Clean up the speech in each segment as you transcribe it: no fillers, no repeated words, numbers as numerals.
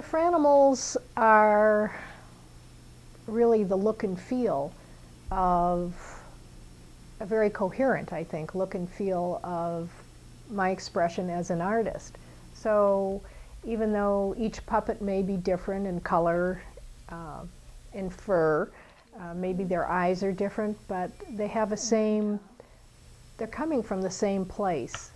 Franimals are really the look and feel of a very coherent, I think, look and feel of my expression as an artist. So even though each puppet may be different in color, in fur, maybe their eyes are different, but they have they're coming from the same place.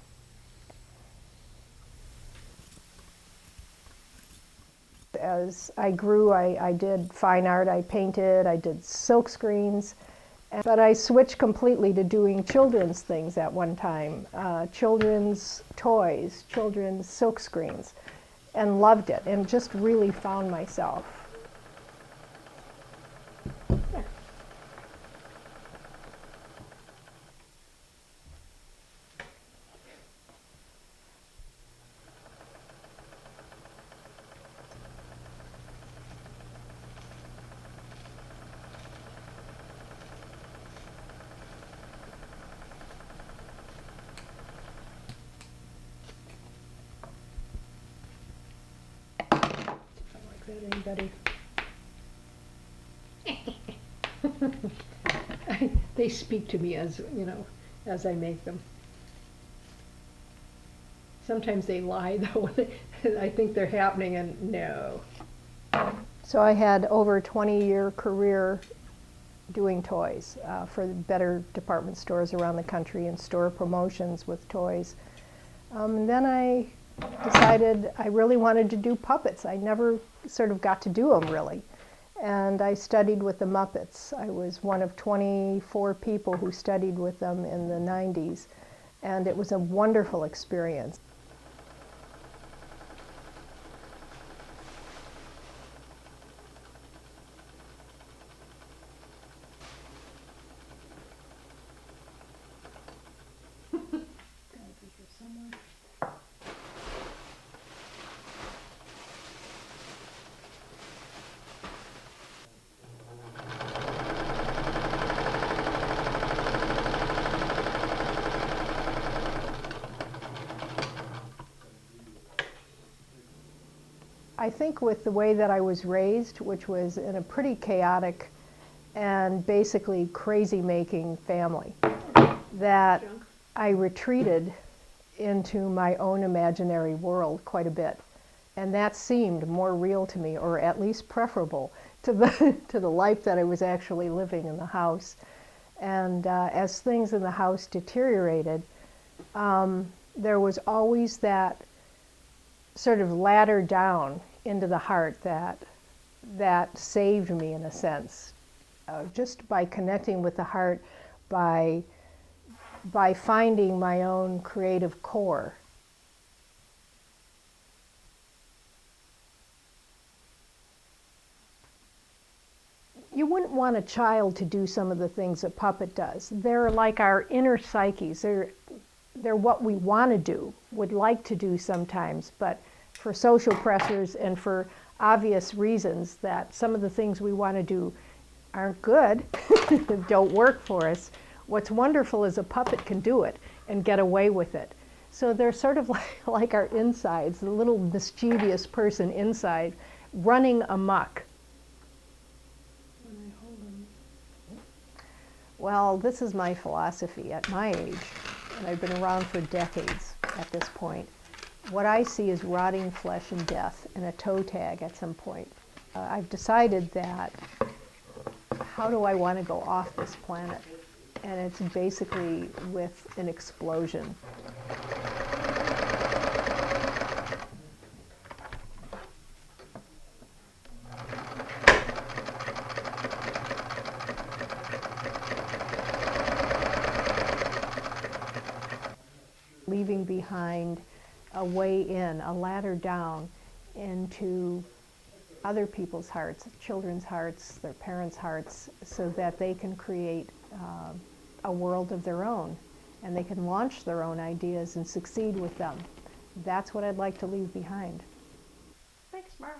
As I grew, I did fine art, I painted, I did silk screens, but I switched completely to doing children's things at one time, children's toys, children's silk screens, and loved it, and just really found myself. Anybody? They speak to me as, you know, as I make them. Sometimes they lie though. I think they're happening and no. So I had over a 20-year career doing toys for the better department stores around the country and store promotions with toys. And then I decided I really wanted to do puppets. I never sort of got to do them really. And I studied with the Muppets. I was one of 24 people who studied with them in the 90s. And it was a wonderful experience. I think with the way that I was raised, which was in a pretty chaotic and basically crazy-making family, that I retreated into my own imaginary world quite a bit. And that seemed more real to me, or at least preferable to the life that I was actually living in the house. And as things in the house deteriorated, there was always that sort of ladder down into the heart that saved me in a sense, just by connecting with the heart, by finding my own creative core. You wouldn't want a child to do some of the things a puppet does. They're like our inner psyches. They're what we want to do, would like to do sometimes, but for social pressures and for obvious reasons that some of the things we want to do aren't good, don't work for us. What's wonderful is a puppet can do it and get away with it. So they're sort of like our insides, the little mischievous person inside running amok. When I hold them. Well, this is my philosophy at my age, and I've been around for decades at this point. What I see is rotting flesh and death and a toe tag at some point. I've decided that how do I want to go off this planet? And it's basically with an explosion. Leaving behind a way in, a ladder down into other people's hearts, children's hearts, their parents' hearts, so that they can create a world of their own, and they can launch their own ideas and succeed with them. That's what I'd like to leave behind. Thanks, Mara.